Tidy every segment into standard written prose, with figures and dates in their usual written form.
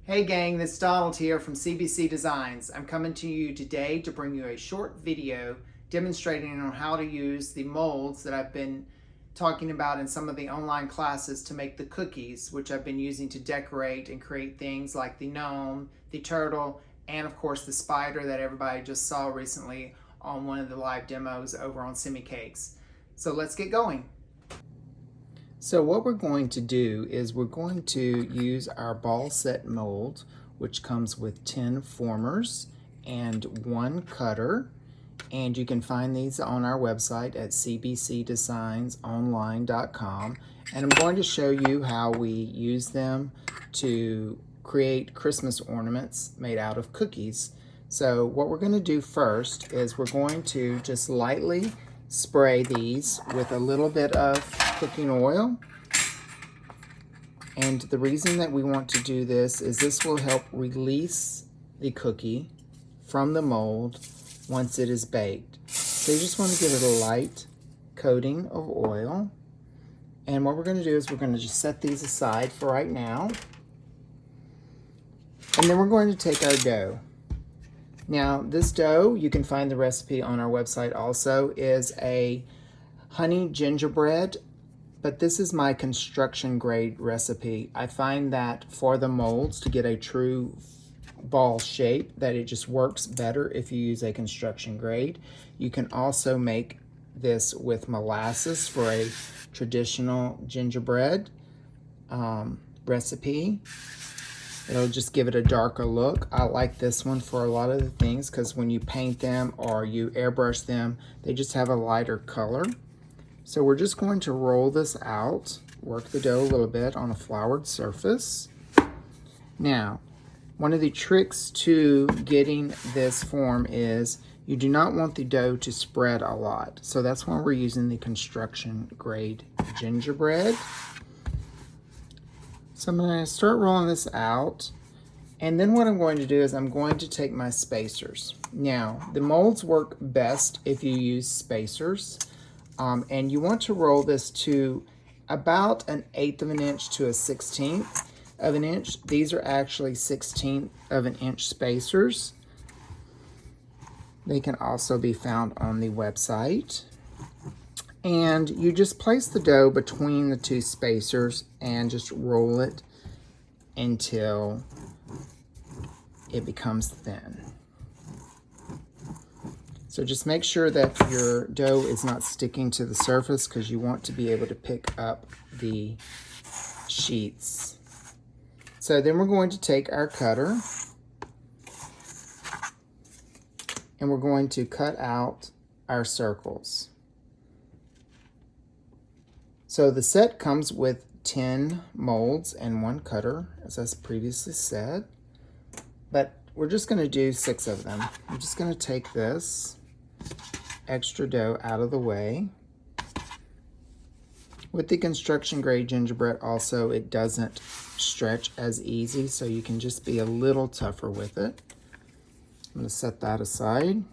Hey gang, this is Donald here from CBC Designs. I'm coming to you today to bring you a short video demonstrating on how to use the molds that I've been talking about in some of the online classes to make the cookies, which I've been using to decorate and create things like the gnome, the turtle, and of course the spider that everybody just saw recently on one of the live demos over on Semi Cakes. So let's get going. So what we're going to do is we're going to use our ball set mold, which comes with 10 formers and 1 cutter. And you can find these on our website at cbcdesignsonline.com. And I'm going to show you how we use them to create Christmas ornaments made out of cookies. So what we're going to do first is we're going to just lightly spray these with a little bit of cooking oil. And the reason that we want to do this is this will help release the cookie from the mold once it is baked. So you just want to give it a light coating of oil. And what we're going to do is we're going to just set these aside for right now. And then we're going to take our dough. Now this dough, you can find the recipe on our website also, is a honey gingerbread, but this is my construction grade recipe. I find that for the molds to get a true ball shape, that it just works better if you use a construction grade. You can also make this with molasses for a traditional gingerbread recipe. It'll just give it a darker look. I like this one for a lot of the things because when you paint them or you airbrush them, they just have a lighter color. So we're just going to roll this out, work the dough a little bit on a floured surface. Now, one of the tricks to getting this form is you do not want the dough to spread a lot. So that's why we're using the construction grade gingerbread. So I'm going to start rolling this out. And then what I'm going to do is I'm going to take my spacers. Now, the molds work best if you use spacers. And you want to roll this to about 1/8 of an inch to 1/16 of an inch. These are actually 1/16 of an inch spacers. They can also be found on the website. And you just place the dough between the two spacers and just roll it until it becomes thin. So just make sure that your dough is not sticking to the surface because you want to be able to pick up the sheets. So then we're going to take our cutter and we're going to cut out our circles. So the set comes with 10 molds and 1 cutter, as I previously said, but we're just going to do 6 of them. I'm just going to take this extra dough out of the way. With the construction grade gingerbread also, it doesn't stretch as easy, so you can just be a little tougher with it. I'm going to set that aside.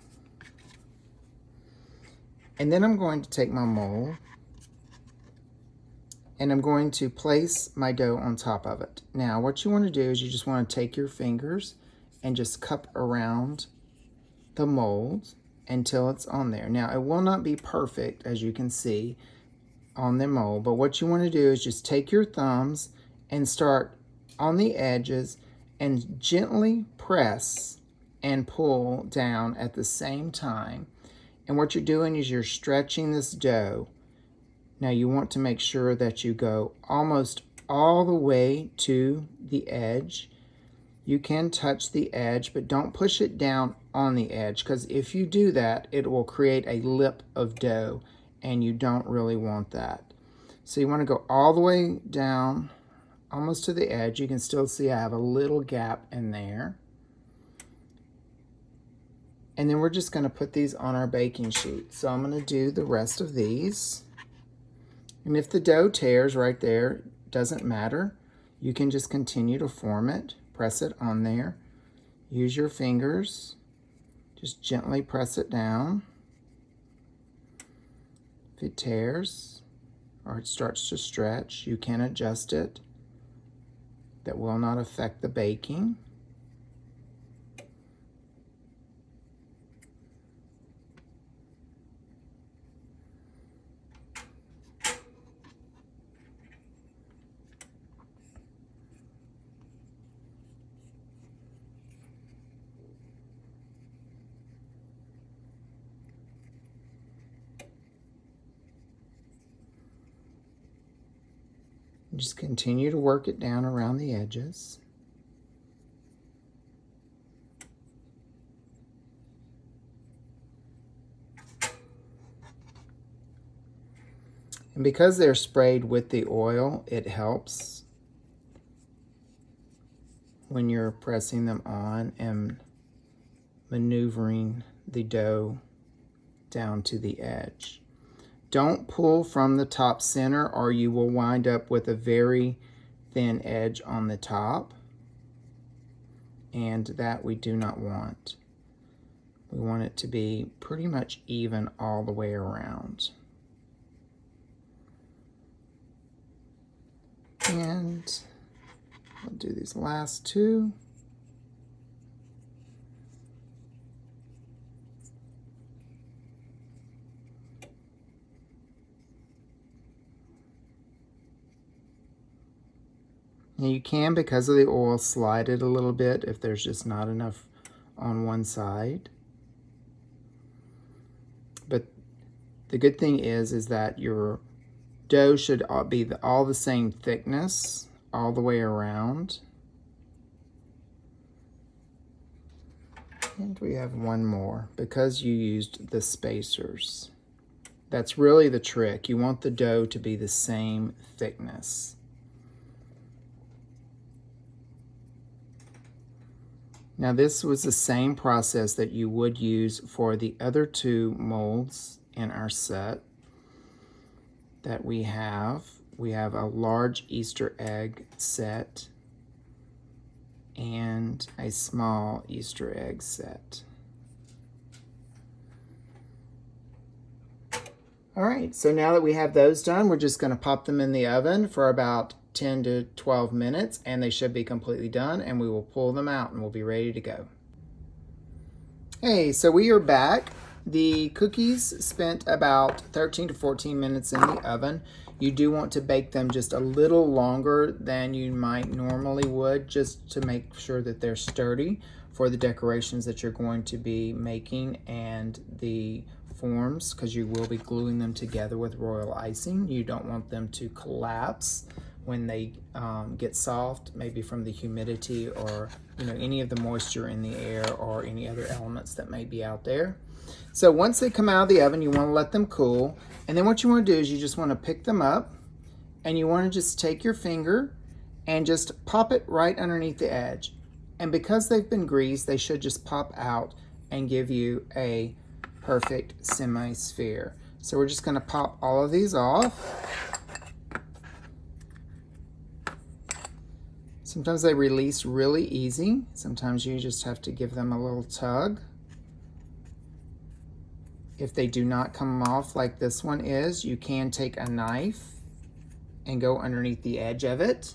And then I'm going to take my mold and I'm going to place my dough on top of it. Now, what you want to do is you just want to take your fingers and just cup around the mold until it's on there. Now, it will not be perfect, as you can see, on the mold, but what you want to do is just take your thumbs and start on the edges and gently press and pull down at the same time. And what you're doing is you're stretching this dough. Now you want to make sure that you go almost all the way to the edge. You can touch the edge, but don't push it down on the edge, because if you do that, it will create a lip of dough, and you don't really want that. So you want to go all the way down, almost to the edge. You can still see I have a little gap in there. And then we're just going to put these on our baking sheet. So I'm going to do the rest of these. And if the dough tears right there, doesn't matter. You can just continue to form it. Press it on there. Use your fingers. Just gently press it down. If it tears or it starts to stretch, you can adjust it. that will not affect the baking. Just continue to work it down around the edges. And because they're sprayed with the oil, it helps when you're pressing them on and maneuvering the dough down to the edge. Don't pull from the top center or you will wind up with a very thin edge on the top, and that we do not want. We want it to be pretty much even all the way around. And I'll do these last two. Now you can, because of the oil, slide it a little bit if there's just not enough on one side. But the good thing is that your dough should be all the same thickness all the way around. And we have one more because you used the spacers. That's really the trick. You want the dough to be the same thickness. Now this was the same process that you would use for the other two molds in our set that we have. We have a large Easter egg set and a small Easter egg set. All right, so now that we have those done, we're just going to pop them in the oven for about 10 to 12 minutes, and they should be completely done, and we will pull them out and we'll be ready to go. Hey, so we are back. The cookies spent about 13 to 14 minutes in the oven. You do want to bake them just a little longer than you might normally would, just to make sure that they're sturdy for the decorations that you're going to be making and the forms, because you will be gluing them together with royal icing. You don't want them to collapse when they get soft, maybe from the humidity or any of the moisture in the air or any other elements that may be out there. So once they come out of the oven, you want to let them cool, and then what you want to do is you just want to pick them up and you want to just take your finger and just pop it right underneath the edge. And because they've been greased, they should just pop out and give you a perfect semi-sphere. So we're just going to pop all of these off. Sometimes they release really easy. Sometimes you just have to give them a little tug. If they do not come off like this one is, you can take a knife and go underneath the edge of it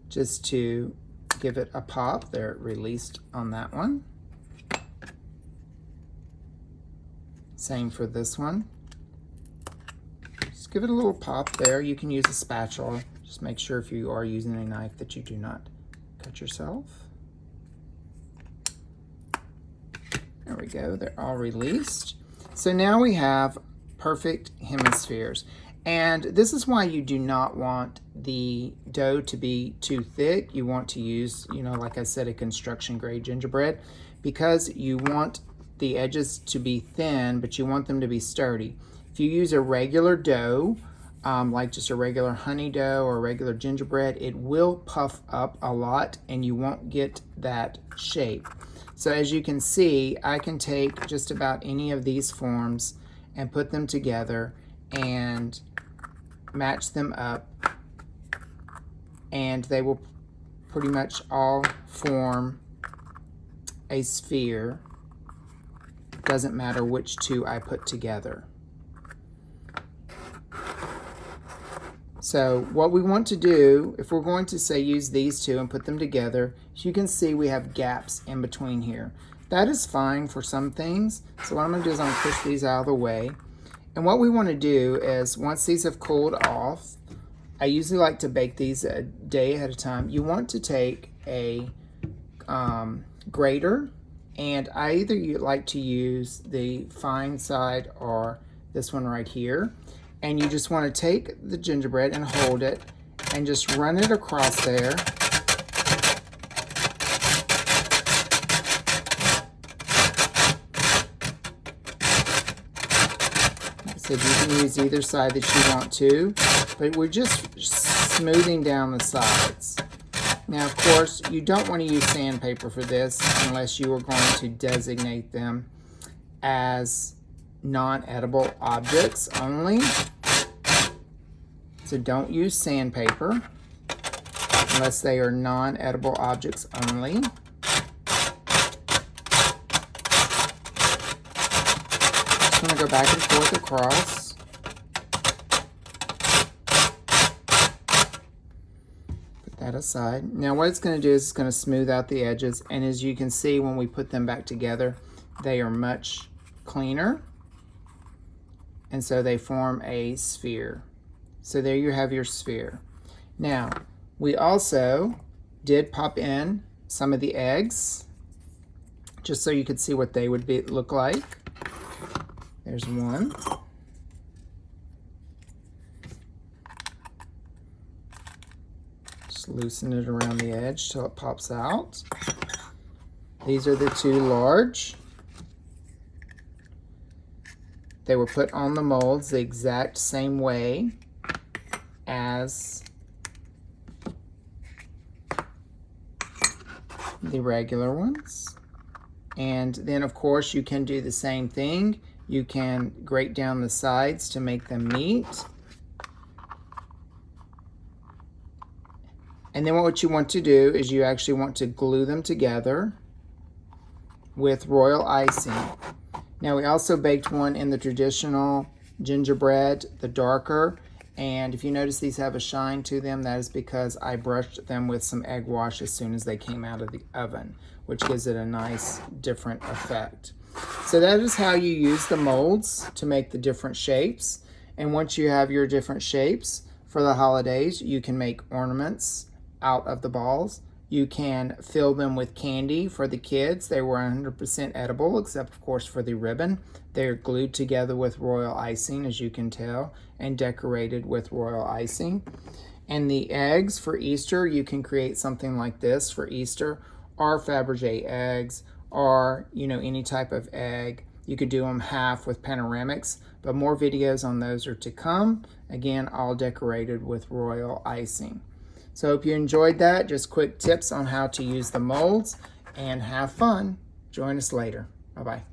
just to give it a pop. They're released on that one. Same for this one. Just give it a little pop there. You can use a spatula. Just make sure if you are using a knife that you do not cut yourself. There we go, they're all released. So now we have perfect hemispheres. And this is why you do not want the dough to be too thick. You want to use, like I said, a construction grade gingerbread, because you want the edges to be thin, but you want them to be sturdy. If you use a regular dough, like just a regular honey dough or a regular gingerbread, it will puff up a lot and you won't get that shape. So as you can see, I can take just about any of these forms and put them together and match them up, and they will pretty much all form a sphere. Doesn't matter which two I put together. So what we want to do, if we're going to say use these two and put them together, as you can see we have gaps in between here. That is fine for some things. So what I'm going to do is I'm going to push these out of the way. And what we want to do is once these have cooled off, I usually like to bake these a day ahead of time. You want to take a grater, and I either like to use the fine side or this one right here. And you just want to take the gingerbread and hold it and just run it across there. So you can use either side that you want to, but we're just smoothing down the sides. Now, of course, you don't want to use sandpaper for this unless you are going to designate them as non-edible objects only. So don't use sandpaper unless they are non-edible objects only. Just want to go back and forth across. Put that aside. Now what it's going to do is it's going to smooth out the edges, and as you can see when we put them back together, they are much cleaner, and so they form a sphere. So there you have your sphere. Now, we also did pop in some of the eggs, just so you could see what they would look like. There's one. Just loosen it around the edge till it pops out. These are the two large. They were put on the molds the exact same way as the regular ones. And then of course you can do the same thing. You can grate down the sides to make them meet. And then what you want to do is you actually want to glue them together with royal icing. Now we also baked one in the traditional gingerbread, the darker, and if you notice these have a shine to them, that is because I brushed them with some egg wash as soon as they came out of the oven, which gives it a nice different effect. So that is how you use the molds to make the different shapes. And once you have your different shapes for the holidays, you can make ornaments out of the balls. You can fill them with candy for the kids. They were 100% edible, except of course for the ribbon. They're glued together with royal icing, as you can tell, and decorated with royal icing. And the eggs for Easter, you can create something like this for Easter, or Fabergé eggs, or any type of egg. You could do them half with panoramics, but more videos on those are to come. Again, all decorated with royal icing. So I hope you enjoyed that. Just quick tips on how to use the molds, and have fun. Join us later. Bye-bye.